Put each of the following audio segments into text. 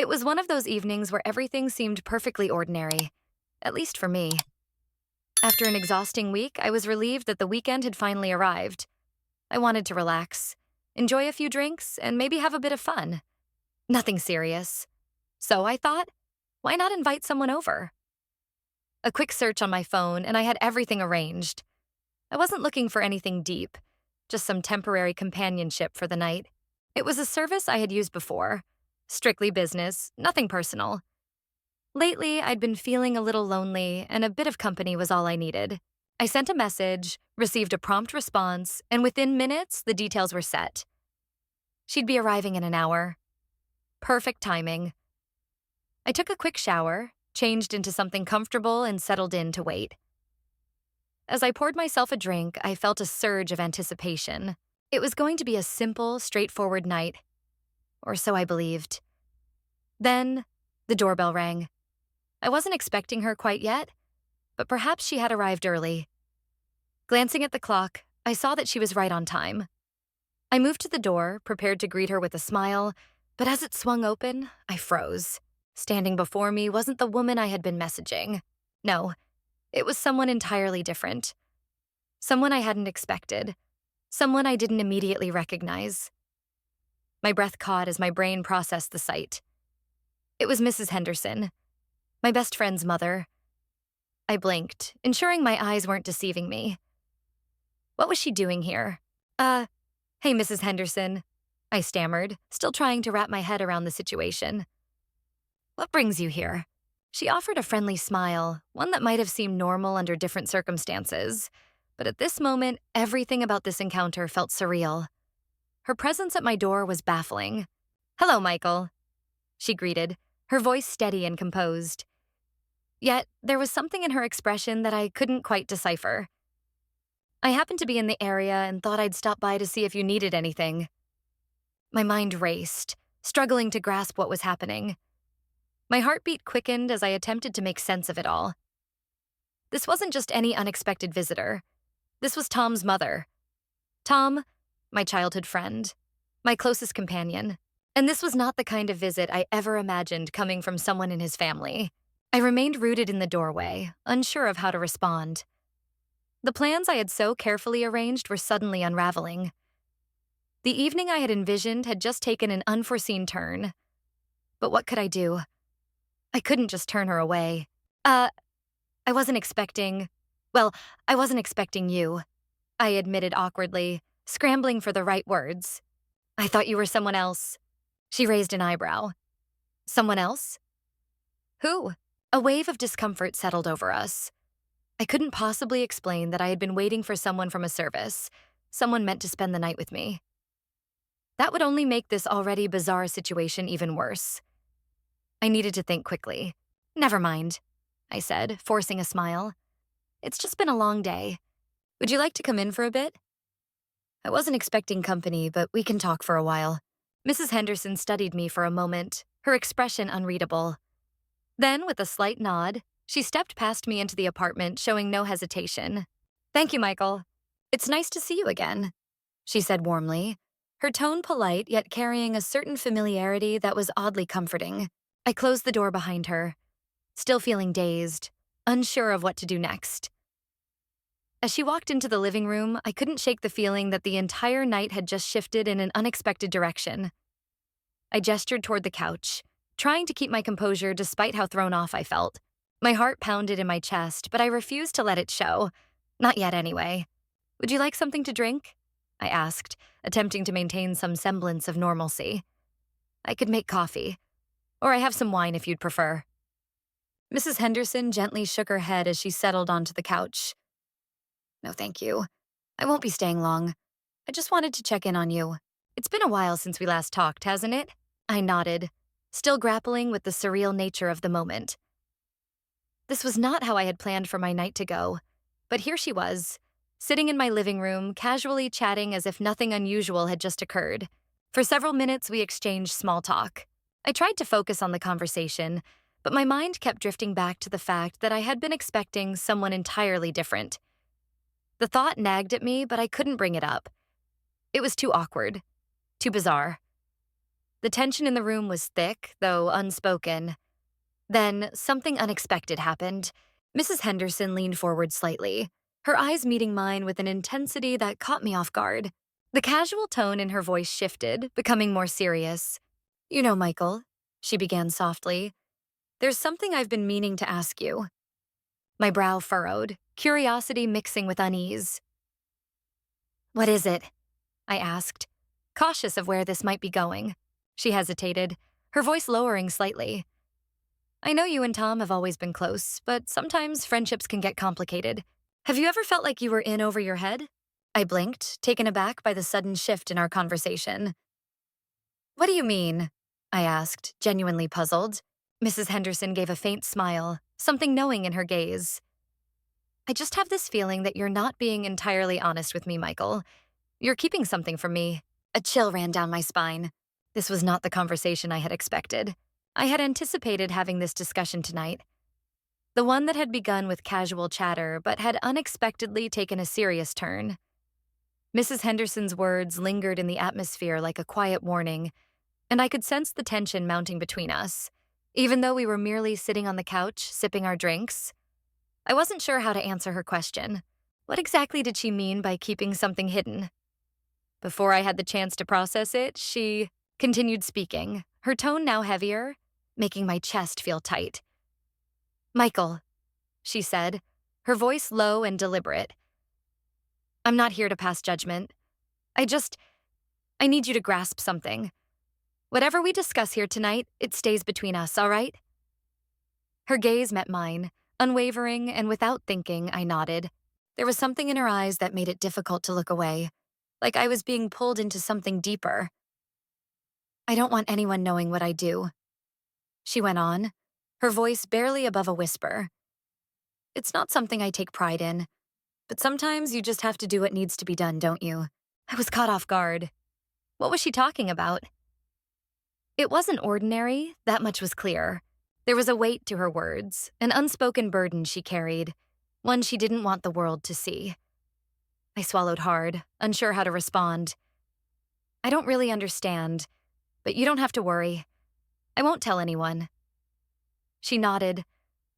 It was one of those evenings where everything seemed perfectly ordinary, at least for me. After an exhausting week, I was relieved that the weekend had finally arrived. I wanted to relax, enjoy a few drinks, and maybe have a bit of fun. Nothing serious. So I thought, why not invite someone over? A quick search on my phone, and I had everything arranged. I wasn't looking for anything deep, just some temporary companionship for the night. It was a service I had used before. Strictly business, nothing personal. Lately, I'd been feeling a little lonely, and a bit of company was all I needed. I sent a message, received a prompt response, and within minutes, the details were set. She'd be arriving in an hour. Perfect timing. I took a quick shower, changed into something comfortable, and settled in to wait. As I poured myself a drink, I felt a surge of anticipation. It was going to be a simple, straightforward night. Or so I believed. Then, the doorbell rang. I wasn't expecting her quite yet, but perhaps she had arrived early. Glancing at the clock, I saw that she was right on time. I moved to the door, prepared to greet her with a smile, but as it swung open, I froze. Standing before me wasn't the woman I had been messaging. No, it was someone entirely different. Someone I hadn't expected. Someone I didn't immediately recognize. My breath caught as my brain processed the sight. It was Mrs. Henderson, my best friend's mother. I blinked, ensuring my eyes weren't deceiving me. What was she doing here? Hey, Mrs. Henderson, I stammered, still trying to wrap my head around the situation. What brings you here? She offered a friendly smile, one that might have seemed normal under different circumstances, but at this moment, everything about this encounter felt surreal. Her presence at my door was baffling. Hello, Michael, she greeted, her voice steady and composed. Yet, there was something in her expression that I couldn't quite decipher. I happened to be in the area and thought I'd stop by to see if you needed anything. My mind raced, struggling to grasp what was happening. My heartbeat quickened as I attempted to make sense of it all. This wasn't just any unexpected visitor. This was Tom's mother. Tom, my childhood friend, my closest companion. And this was not the kind of visit I ever imagined coming from someone in his family. I remained rooted in the doorway, unsure of how to respond. The plans I had so carefully arranged were suddenly unraveling. The evening I had envisioned had just taken an unforeseen turn. But what could I do? I couldn't just turn her away. I wasn't expecting you, I admitted awkwardly, scrambling for the right words. I thought you were someone else. She raised an eyebrow. Someone else? Who? A wave of discomfort settled over us. I couldn't possibly explain that I had been waiting for someone from a service, someone meant to spend the night with me. That would only make this already bizarre situation even worse. I needed to think quickly. Never mind, I said, forcing a smile. It's just been a long day. Would you like to come in for a bit? I wasn't expecting company, but we can talk for a while. Mrs. Henderson studied me for a moment, her expression unreadable. Then, with a slight nod, she stepped past me into the apartment, showing no hesitation. Thank you, Michael. It's nice to see you again, she said warmly, her tone polite yet carrying a certain familiarity that was oddly comforting. I closed the door behind her, still feeling dazed, unsure of what to do next. As she walked into the living room, I couldn't shake the feeling that the entire night had just shifted in an unexpected direction. I gestured toward the couch, trying to keep my composure despite how thrown off I felt. My heart pounded in my chest, but I refused to let it show. Not yet, anyway. Would you like something to drink? I asked, attempting to maintain some semblance of normalcy. I could make coffee. Or I have some wine if you'd prefer. Mrs. Henderson gently shook her head as she settled onto the couch. No, thank you. I won't be staying long. I just wanted to check in on you. It's been a while since we last talked, hasn't it? I nodded, still grappling with the surreal nature of the moment. This was not how I had planned for my night to go, but here she was, sitting in my living room, casually chatting as if nothing unusual had just occurred. For several minutes, we exchanged small talk. I tried to focus on the conversation, but my mind kept drifting back to the fact that I had been expecting someone entirely different. The thought nagged at me, but I couldn't bring it up. It was too awkward, too bizarre. The tension in the room was thick, though unspoken. Then, something unexpected happened. Mrs. Henderson leaned forward slightly, her eyes meeting mine with an intensity that caught me off guard. The casual tone in her voice shifted, becoming more serious. "You know, Michael," she began softly, "there's something I've been meaning to ask you." My brow furrowed, curiosity mixing with unease. "What is it?" I asked, cautious of where this might be going. She hesitated, her voice lowering slightly. "I know you and Tom have always been close, but sometimes friendships can get complicated. Have you ever felt like you were in over your head?" I blinked, taken aback by the sudden shift in our conversation. "What do you mean?" I asked, genuinely puzzled. Mrs. Henderson gave a faint smile, something knowing in her gaze. "I just have this feeling that you're not being entirely honest with me, Michael. You're keeping something from me." A chill ran down my spine. This was not the conversation I had expected. I had anticipated having this discussion tonight. The one that had begun with casual chatter, but had unexpectedly taken a serious turn. Mrs. Henderson's words lingered in the atmosphere like a quiet warning, and I could sense the tension mounting between us, even though we were merely sitting on the couch, sipping our drinks. I wasn't sure how to answer her question. What exactly did she mean by keeping something hidden? Before I had the chance to process it, she continued speaking, her tone now heavier, making my chest feel tight. "Michael," she said, her voice low and deliberate. "I'm not here to pass judgment. I need you to grasp something. Whatever we discuss here tonight, it stays between us, all right?" Her gaze met mine, unwavering, and without thinking, I nodded. There was something in her eyes that made it difficult to look away, like I was being pulled into something deeper. "I don't want anyone knowing what I do," she went on, her voice barely above a whisper. "It's not something I take pride in, but sometimes you just have to do what needs to be done, don't you?" I was caught off guard. What was she talking about? It wasn't ordinary, that much was clear. There was a weight to her words, an unspoken burden she carried, one she didn't want the world to see. I swallowed hard, unsure how to respond. "I don't really understand, but you don't have to worry. I won't tell anyone." She nodded,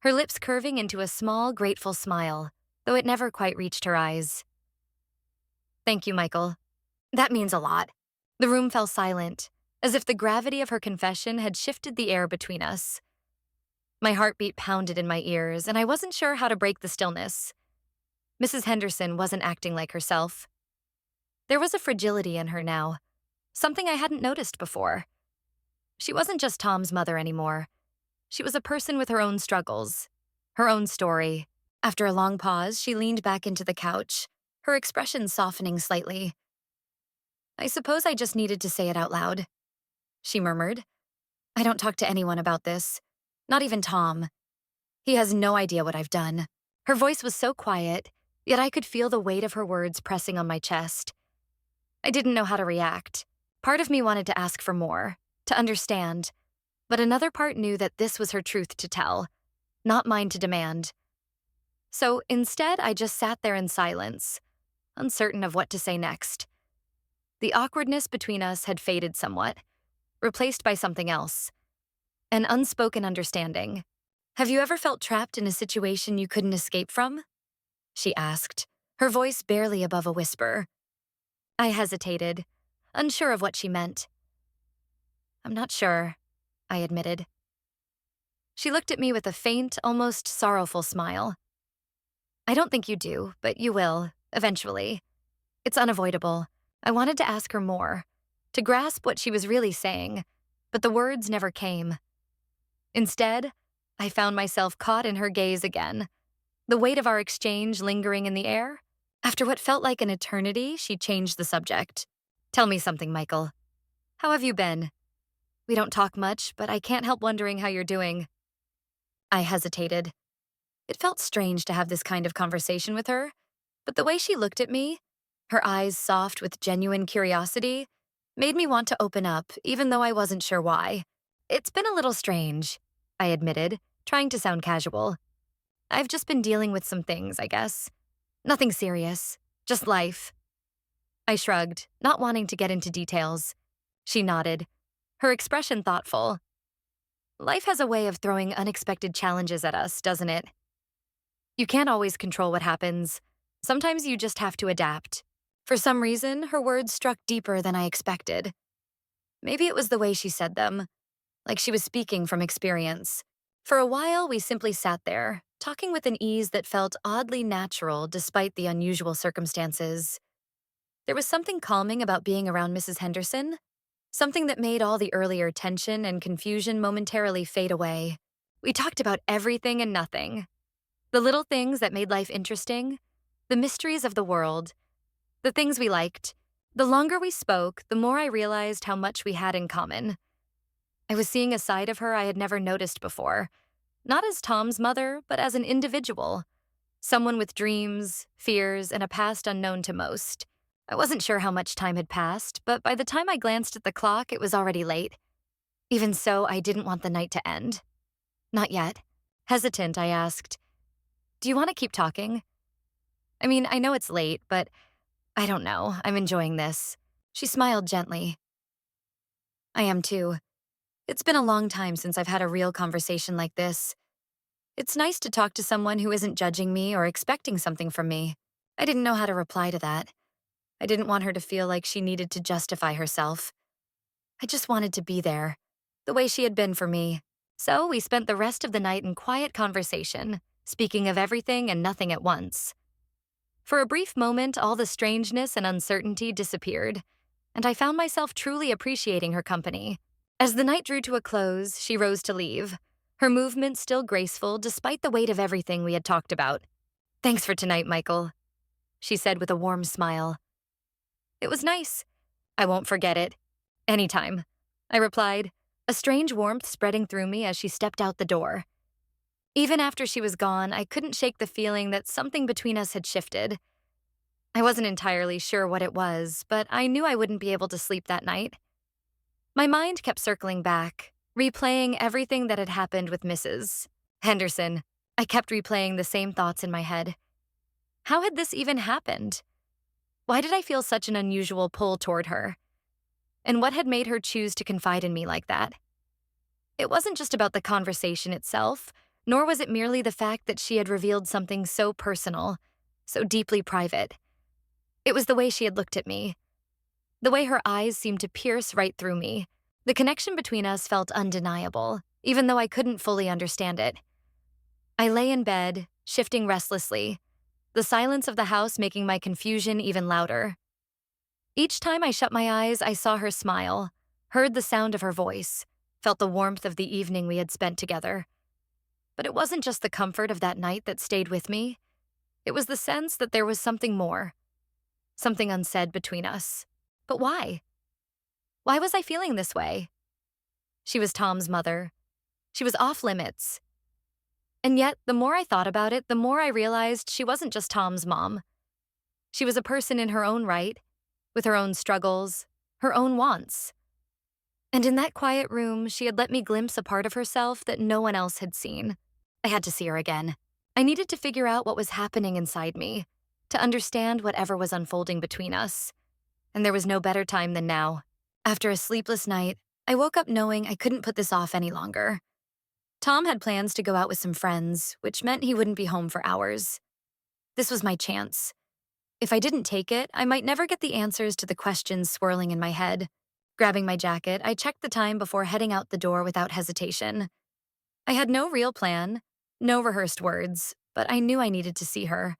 her lips curving into a small, grateful smile, though it never quite reached her eyes. "Thank you, Michael. That means a lot." The room fell silent, as if the gravity of her confession had shifted the air between us. My heartbeat pounded in my ears, and I wasn't sure how to break the stillness. Mrs. Henderson wasn't acting like herself. There was a fragility in her now, something I hadn't noticed before. She wasn't just Tom's mother anymore. She was a person with her own struggles, her own story. After a long pause, she leaned back into the couch, her expression softening slightly. "I suppose I just needed to say it out loud," she murmured. "I don't talk to anyone about this, not even Tom. He has no idea what I've done." Her voice was so quiet, yet I could feel the weight of her words pressing on my chest. I didn't know how to react. Part of me wanted to ask for more, to understand, but another part knew that this was her truth to tell, not mine to demand. So instead, I just sat there in silence, uncertain of what to say next. The awkwardness between us had faded somewhat, replaced by something else. An unspoken understanding. "Have you ever felt trapped in a situation you couldn't escape from?" she asked, her voice barely above a whisper. I hesitated, unsure of what she meant. "I'm not sure," I admitted. She looked at me with a faint, almost sorrowful smile. "I don't think you do, but you will, eventually. It's unavoidable." I wanted to ask her more, to grasp what she was really saying, but the words never came. Instead, I found myself caught in her gaze again, the weight of our exchange lingering in the air. After what felt like an eternity, she changed the subject. "Tell me something, Michael. How have you been? We don't talk much, but I can't help wondering how you're doing." I hesitated. It felt strange to have this kind of conversation with her, but the way she looked at me, her eyes soft with genuine curiosity, made me want to open up, even though I wasn't sure why. "It's been a little strange," I admitted, trying to sound casual. "I've just been dealing with some things, I guess. Nothing serious, just life." I shrugged, not wanting to get into details. She nodded, her expression thoughtful. Life has a way of throwing unexpected challenges at us, doesn't it? You can't always control what happens. Sometimes you just have to adapt. For some reason, her words struck deeper than I expected. Maybe it was the way she said them, like she was speaking from experience. For a while, we simply sat there, talking with an ease that felt oddly natural despite the unusual circumstances. There was something calming about being around Mrs. Henderson, something that made all the earlier tension and confusion momentarily fade away. We talked about everything and nothing. The little things that made life interesting, the mysteries of the world, the things we liked. The longer we spoke, the more I realized how much we had in common. I was seeing a side of her I had never noticed before, not as Tom's mother, but as an individual, someone with dreams, fears, and a past unknown to most. I wasn't sure how much time had passed, but by the time I glanced at the clock, it was already late. Even so, I didn't want the night to end. Not yet. Hesitant, I asked, "Do you want to keep talking? I mean, I know it's late, but I don't know. I'm enjoying this." She smiled gently. "I am too. It's been a long time since I've had a real conversation like this. It's nice to talk to someone who isn't judging me or expecting something from me." I didn't know how to reply to that. I didn't want her to feel like she needed to justify herself. I just wanted to be there, the way she had been for me. So we spent the rest of the night in quiet conversation, speaking of everything and nothing at once. For a brief moment, all the strangeness and uncertainty disappeared, and I found myself truly appreciating her company. As the night drew to a close, she rose to leave, her movement still graceful despite the weight of everything we had talked about. "Thanks for tonight, Michael," she said with a warm smile. "It was nice. I won't forget it. Anytime," I replied, a strange warmth spreading through me as she stepped out the door. Even after she was gone, I couldn't shake the feeling that something between us had shifted. I wasn't entirely sure what it was, but I knew I wouldn't be able to sleep that night. My mind kept circling back, replaying everything that had happened with Mrs. Henderson. I kept replaying the same thoughts in my head. How had this even happened? Why did I feel such an unusual pull toward her? And what had made her choose to confide in me like that? It wasn't just about the conversation itself, nor was it merely the fact that she had revealed something so personal, so deeply private. It was the way she had looked at me. The way her eyes seemed to pierce right through me. The connection between us felt undeniable, even though I couldn't fully understand it. I lay in bed, shifting restlessly, the silence of the house making my confusion even louder. Each time I shut my eyes, I saw her smile, heard the sound of her voice, felt the warmth of the evening we had spent together. But it wasn't just the comfort of that night that stayed with me. It was the sense that there was something more, something unsaid between us. But why? Why was I feeling this way? She was Tom's mother. She was off limits. And yet, the more I thought about it, the more I realized she wasn't just Tom's mom. She was a person in her own right, with her own struggles, her own wants. And in that quiet room, she had let me glimpse a part of herself that no one else had seen. I had to see her again. I needed to figure out what was happening inside me, to understand whatever was unfolding between us. And there was no better time than now. After a sleepless night, I woke up knowing I couldn't put this off any longer. Tom had plans to go out with some friends, which meant he wouldn't be home for hours. This was my chance. If I didn't take it, I might never get the answers to the questions swirling in my head. Grabbing my jacket, I checked the time before heading out the door without hesitation. I had no real plan, no rehearsed words, but I knew I needed to see her.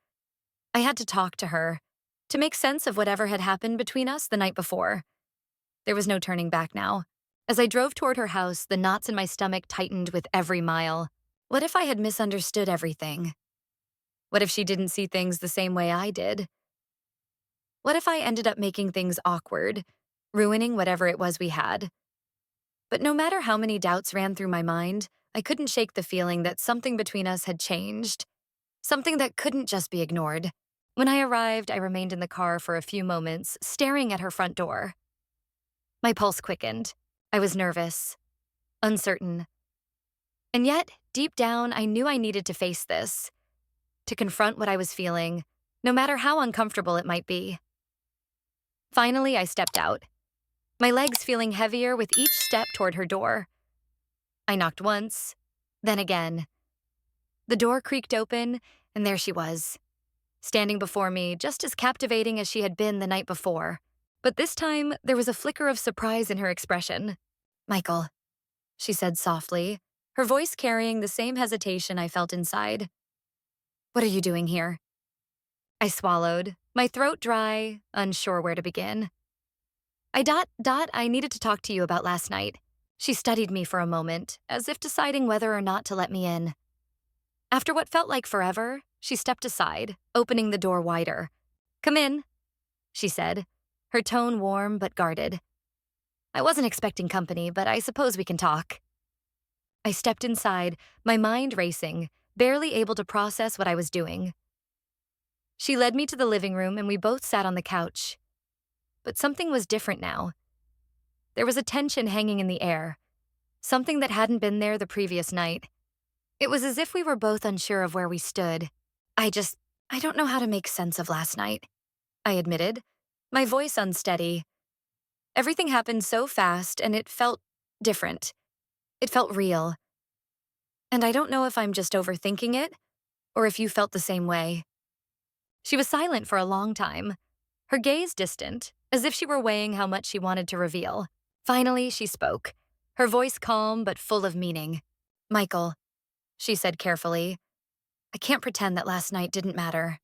I had to talk to her, to make sense of whatever had happened between us the night before. There was no turning back now. As I drove toward her house, the knots in my stomach tightened with every mile. What if I had misunderstood everything? What if she didn't see things the same way I did? What if I ended up making things awkward, ruining whatever it was we had? But no matter how many doubts ran through my mind, I couldn't shake the feeling that something between us had changed, something that couldn't just be ignored. When I arrived, I remained in the car for a few moments, staring at her front door. My pulse quickened. I was nervous, uncertain. And yet, deep down, I knew I needed to face this, to confront what I was feeling, no matter how uncomfortable it might be. Finally, I stepped out. my legs feeling heavier with each step toward her door. I knocked once, then again. The door creaked open, and there she was, standing before me just as captivating as she had been the night before. But this time, there was a flicker of surprise in her expression. "Michael," she said softly, her voice carrying the same hesitation I felt inside. "What are you doing here?" I swallowed, my throat dry, unsure where to begin. I needed to talk to you about last night." She studied me for a moment, as if deciding whether or not to let me in. After what felt like forever, she stepped aside, opening the door wider. "Come in," she said, her tone warm but guarded. "I wasn't expecting company, but I suppose we can talk." I stepped inside, my mind racing, barely able to process what I was doing. She led me to the living room and we both sat on the couch. But something was different now. There was a tension hanging in the air, something that hadn't been there the previous night. It was as if we were both unsure of where we stood. I don't know how to make sense of last night," I admitted, my voice unsteady. Everything happened so fast and it felt different. It felt real. And I don't know if I'm just overthinking it or if you felt the same way. She was silent for a long time, her gaze distant, as if she were weighing how much she wanted to reveal. Finally, she spoke, her voice calm but full of meaning. "Michael," she said carefully, "I can't pretend that last night didn't matter."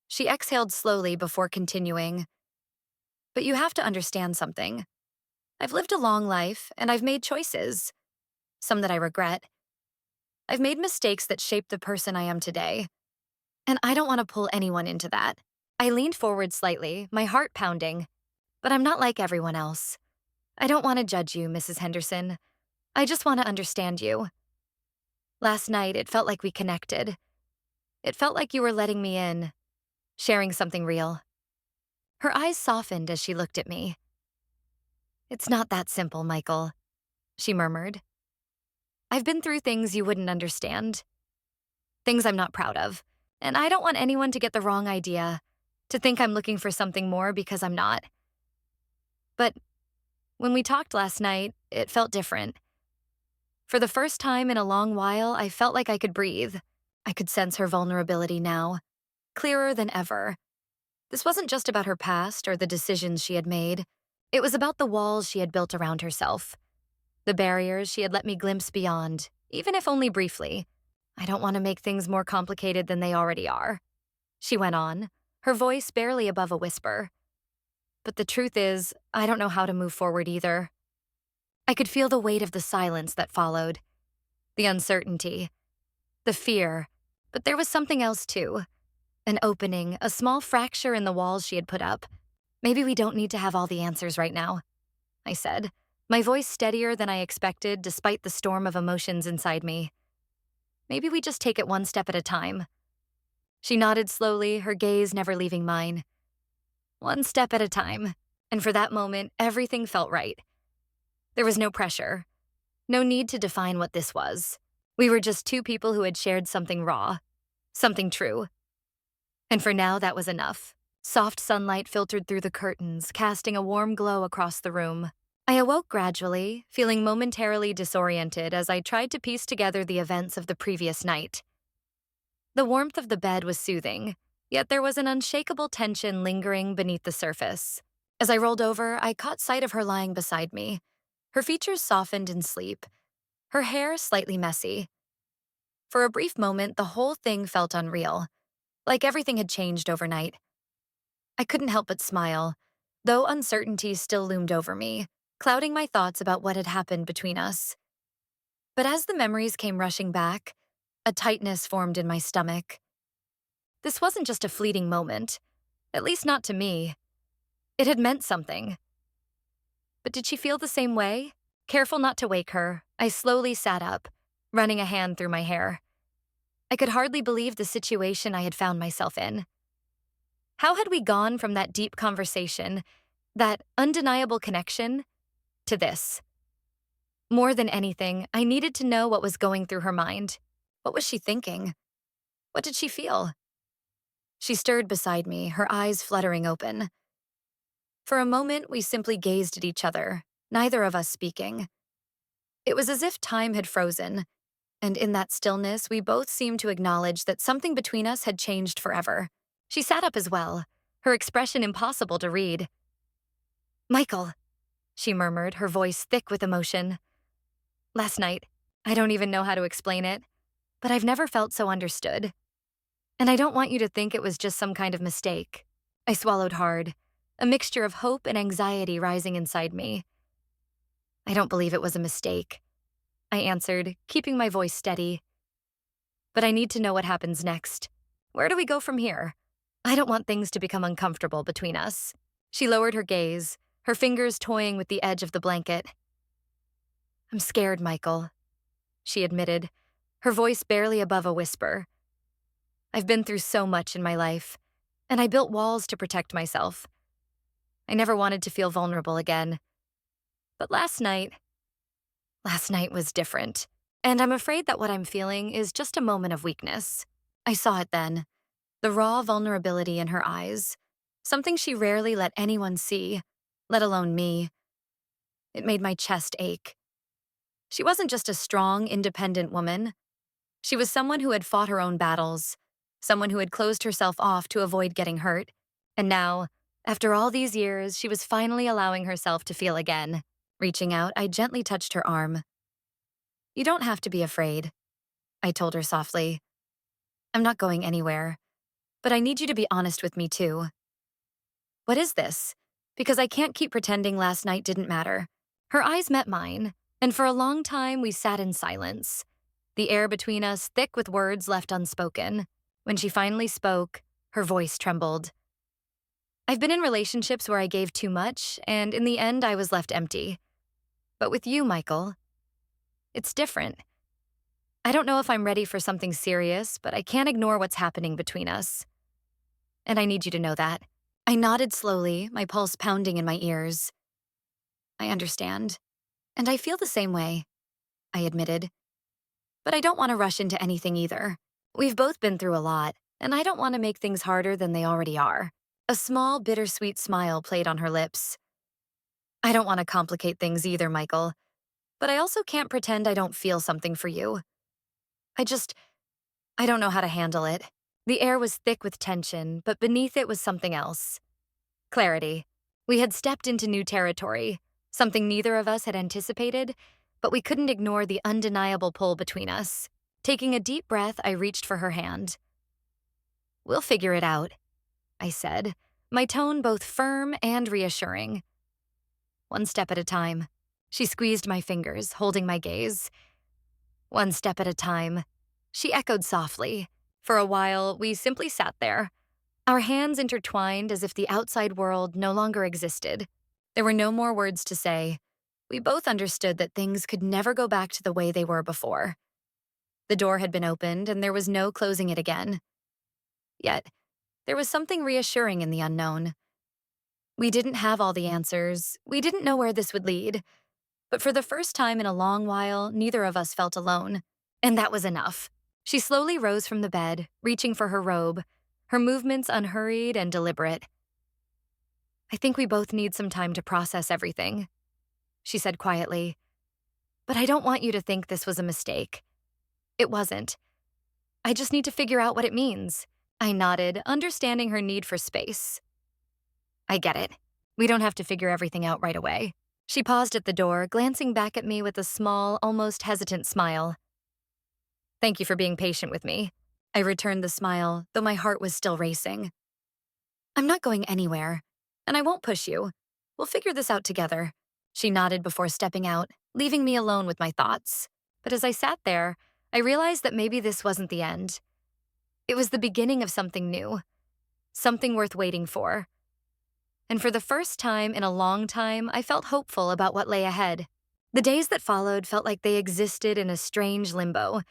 She exhaled slowly before continuing. "But you have to understand something. I've lived a long life, and I've made choices. Some that I regret. I've made mistakes that shaped the person I am today. And I don't want to pull anyone into that." I leaned forward slightly, my heart pounding. "But I'm not like everyone else. I don't want to judge you, Mrs. Henderson. I just want to understand you. Last night, it felt like we connected. It felt like you were letting me in, sharing something real." Her eyes softened as she looked at me. "It's not that simple, Michael," she murmured. "I've been through things you wouldn't understand. Things I'm not proud of. And I don't want anyone to get the wrong idea, to think I'm looking for something more because I'm not. But when we talked last night, it felt different. For the first time in a long while, I felt like I could breathe. I could sense her vulnerability now, clearer than ever. This wasn't just about her past or the decisions she had made. It was about the walls she had built around herself, the barriers she had let me glimpse beyond, even if only briefly. "I don't want to make things more complicated than they already are," she went on, her voice barely above a whisper. "But the truth is, I don't know how to move forward either." I could feel the weight of the silence that followed, the uncertainty, the fear, but there was something else too. An opening, a small fracture in the walls she had put up. "Maybe we don't need to have all the answers right now," I said, my voice steadier than I expected despite the storm of emotions inside me. "Maybe we just take it one step at a time." She nodded slowly, her gaze never leaving mine. One step at a time, and for that moment, everything felt right. There was no pressure, no need to define what this was. We were just two people who had shared something raw, something true. And for now, that was enough. Soft sunlight filtered through the curtains, casting a warm glow across the room. I awoke gradually, feeling momentarily disoriented as I tried to piece together the events of the previous night. The warmth of the bed was soothing, yet there was an unshakable tension lingering beneath the surface. As I rolled over, I caught sight of her lying beside me, her features softened in sleep, her hair slightly messy. For a brief moment, the whole thing felt unreal, like everything had changed overnight. I couldn't help but smile, though uncertainty still loomed over me, clouding my thoughts about what had happened between us. But as the memories came rushing back, a tightness formed in my stomach. This wasn't just a fleeting moment, at least not to me. It had meant something. But did she feel the same way? Careful not to wake her, I slowly sat up, running a hand through my hair. I could hardly believe the situation I had found myself in. How had we gone from that deep conversation, that undeniable connection, to this? More than anything, I needed to know what was going through her mind. What was she thinking? What did she feel? She stirred beside me, her eyes fluttering open. For a moment, we simply gazed at each other, neither of us speaking. It was as if time had frozen, and in that stillness, we both seemed to acknowledge that something between us had changed forever. She sat up as well, her expression impossible to read. "Michael," she murmured, her voice thick with emotion. "Last night, I don't even know how to explain it, but I've never felt so understood. And I don't want you to think it was just some kind of mistake." I swallowed hard, a mixture of hope and anxiety rising inside me. "I don't believe it was a mistake," I answered, keeping my voice steady. "But I need to know what happens next. Where do we go from here? I don't want things to become uncomfortable between us." She lowered her gaze, her fingers toying with the edge of the blanket. "I'm scared, Michael," she admitted, her voice barely above a whisper. "I've been through so much in my life, and I built walls to protect myself. I never wanted to feel vulnerable again. But last night was different, and I'm afraid that what I'm feeling is just a moment of weakness." I saw it then, the raw vulnerability in her eyes, something she rarely let anyone see, let alone me. It made my chest ache. She wasn't just a strong, independent woman. She was someone who had fought her own battles, someone who had closed herself off to avoid getting hurt. And now, after all these years, she was finally allowing herself to feel again. Reaching out, I gently touched her arm. "You don't have to be afraid," I told her softly. "I'm not going anywhere, but I need you to be honest with me too." "What is this? Because I can't keep pretending last night didn't matter." Her eyes met mine, and for a long time we sat in silence, the air between us thick with words left unspoken. When she finally spoke, her voice trembled. "I've been in relationships where I gave too much, and in the end I was left empty. But with you, Michael, it's different. I don't know if I'm ready for something serious, but I can't ignore what's happening between us. And I need you to know that." I nodded slowly, my pulse pounding in my ears. "I understand. And I feel the same way," I admitted. "But I don't want to rush into anything either. We've both been through a lot, and I don't want to make things harder than they already are." A small, bittersweet smile played on her lips. "I don't want to complicate things either, Michael. But I also can't pretend I don't feel something for you. I just, I don't know how to handle it." The air was thick with tension, but beneath it was something else. Clarity. We had stepped into new territory, something neither of us had anticipated, but we couldn't ignore the undeniable pull between us. Taking a deep breath, I reached for her hand. "We'll figure it out," I said, my tone both firm and reassuring. "One step at a time." She squeezed my fingers, holding my gaze. "One step at a time," she echoed softly. For a while, we simply sat there, our hands intertwined as if the outside world no longer existed. There were no more words to say. We both understood that things could never go back to the way they were before. The door had been opened, and there was no closing it again. Yet, there was something reassuring in the unknown. We didn't have all the answers. We didn't know where this would lead. But for the first time in a long while, neither of us felt alone. And that was enough. She slowly rose from the bed, reaching for her robe, her movements unhurried and deliberate. "I think we both need some time to process everything," she said quietly. "But I don't want you to think this was a mistake. It wasn't. I just need to figure out what it means." I nodded, understanding her need for space. "I get it. We don't have to figure everything out right away." She paused at the door, glancing back at me with a small, almost hesitant smile. "Thank you for being patient with me." I returned the smile, though my heart was still racing. "I'm not going anywhere, and I won't push you. We'll figure this out together." She nodded before stepping out, leaving me alone with my thoughts. But as I sat there, I realized that maybe this wasn't the end. It was the beginning of something new, something worth waiting for. And for the first time in a long time, I felt hopeful about what lay ahead. The days that followed felt like they existed in a strange limbo,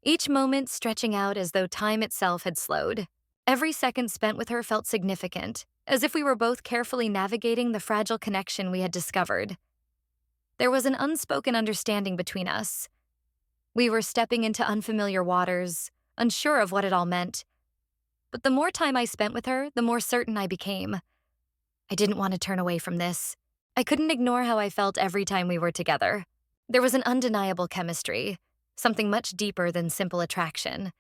each moment stretching out as though time itself had slowed. Every second spent with her felt significant, as if we were both carefully navigating the fragile connection we had discovered. There was an unspoken understanding between us. We were stepping into unfamiliar waters, unsure of what it all meant. But the more time I spent with her, the more certain I became. I didn't want to turn away from this. I couldn't ignore how I felt every time we were together. There was an undeniable chemistry, something much deeper than simple attraction.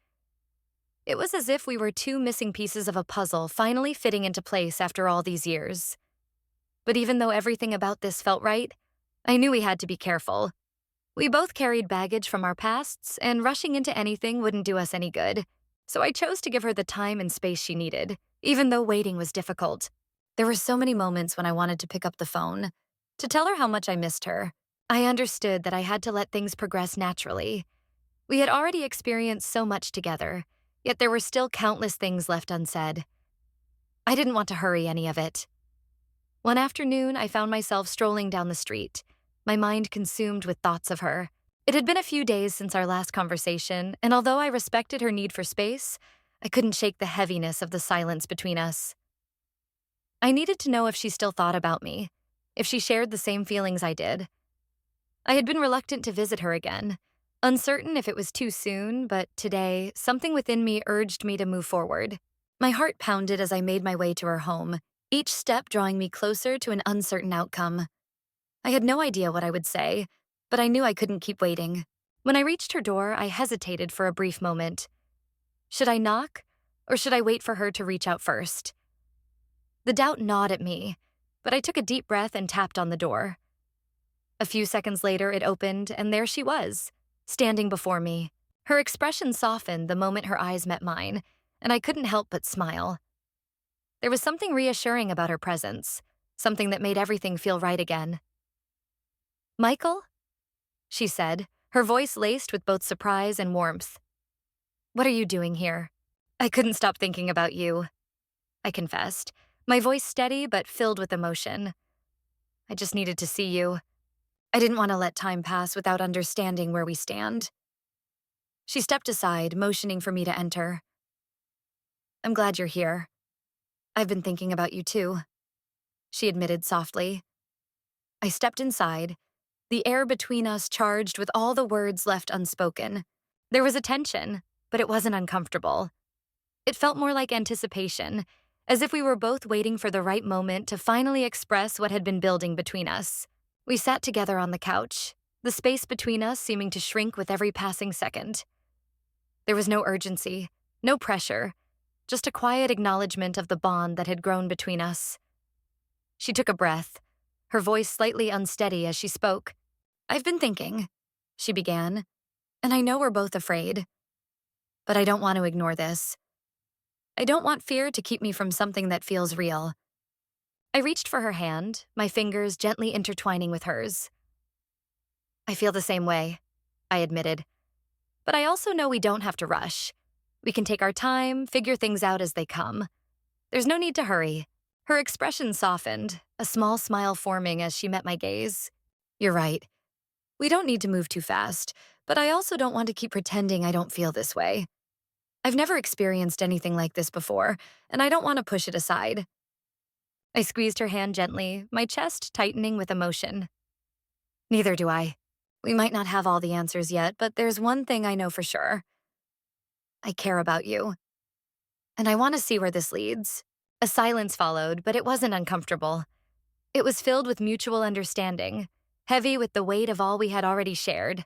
It was as if we were two missing pieces of a puzzle finally fitting into place after all these years. But even though everything about this felt right, I knew we had to be careful. We both carried baggage from our pasts, and rushing into anything wouldn't do us any good. So I chose to give her the time and space she needed, even though waiting was difficult. There were so many moments when I wanted to pick up the phone, to tell her how much I missed her. I understood that I had to let things progress naturally. We had already experienced so much together, yet there were still countless things left unsaid. I didn't want to hurry any of it. One afternoon, I found myself strolling down the street, my mind consumed with thoughts of her. It had been a few days since our last conversation, and although I respected her need for space, I couldn't shake the heaviness of the silence between us. I needed to know if she still thought about me, if she shared the same feelings I did. I had been reluctant to visit her again, uncertain if it was too soon, but today, something within me urged me to move forward. My heart pounded as I made my way to her home, each step drawing me closer to an uncertain outcome. I had no idea what I would say, but I knew I couldn't keep waiting. When I reached her door, I hesitated for a brief moment. Should I knock, or should I wait for her to reach out first? The doubt gnawed at me, but I took a deep breath and tapped on the door. A few seconds later, it opened, and there she was, standing before me. Her expression softened the moment her eyes met mine, and I couldn't help but smile. There was something reassuring about her presence, something that made everything feel right again. "Michael?" she said, her voice laced with both surprise and warmth. "What are you doing here?" "I couldn't stop thinking about you," I confessed, my voice steady but filled with emotion. "I just needed to see you. I didn't want to let time pass without understanding where we stand." She stepped aside, motioning for me to enter. "I'm glad you're here. I've been thinking about you too," she admitted softly. I stepped inside, the air between us charged with all the words left unspoken. There was a tension, but it wasn't uncomfortable. It felt more like anticipation, as if we were both waiting for the right moment to finally express what had been building between us. We sat together on the couch, the space between us seeming to shrink with every passing second. There was no urgency, no pressure, just a quiet acknowledgement of the bond that had grown between us. She took a breath, her voice slightly unsteady as she spoke. "I've been thinking," she began, "and I know we're both afraid. But I don't want to ignore this. I don't want fear to keep me from something that feels real." I reached for her hand, my fingers gently intertwining with hers. "I feel the same way," I admitted. "But I also know we don't have to rush. We can take our time, figure things out as they come. There's no need to hurry." Her expression softened, a small smile forming as she met my gaze. "You're right. We don't need to move too fast, but I also don't want to keep pretending I don't feel this way. I've never experienced anything like this before, and I don't want to push it aside." I squeezed her hand gently, my chest tightening with emotion. "Neither do I. We might not have all the answers yet, but there's one thing I know for sure. I care about you, and I want to see where this leads." A silence followed, but it wasn't uncomfortable. It was filled with mutual understanding, heavy with the weight of all we had already shared.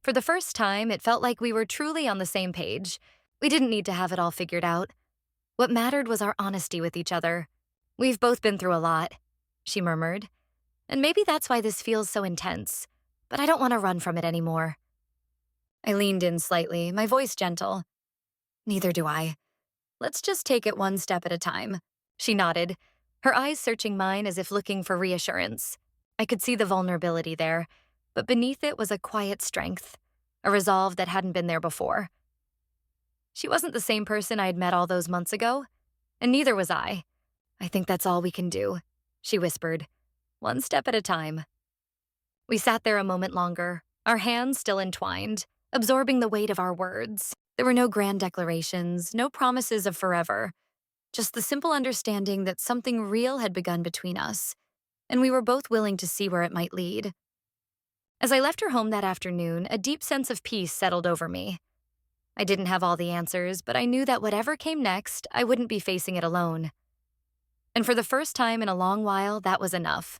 For the first time, it felt like we were truly on the same page. We didn't need to have it all figured out. What mattered was our honesty with each other. "We've both been through a lot," she murmured, "and maybe that's why this feels so intense, but I don't want to run from it anymore." I leaned in slightly, my voice gentle. "Neither do I. Let's just take it one step at a time." She nodded, her eyes searching mine as if looking for reassurance. I could see the vulnerability there, but beneath it was a quiet strength, a resolve that hadn't been there before. She wasn't the same person I had met all those months ago, and neither was I. "I think that's all we can do," she whispered, "one step at a time." We sat there a moment longer, our hands still entwined, absorbing the weight of our words. There were no grand declarations, no promises of forever, just the simple understanding that something real had begun between us, and we were both willing to see where it might lead. As I left her home that afternoon, a deep sense of peace settled over me. I didn't have all the answers, but I knew that whatever came next, I wouldn't be facing it alone. And for the first time in a long while, that was enough.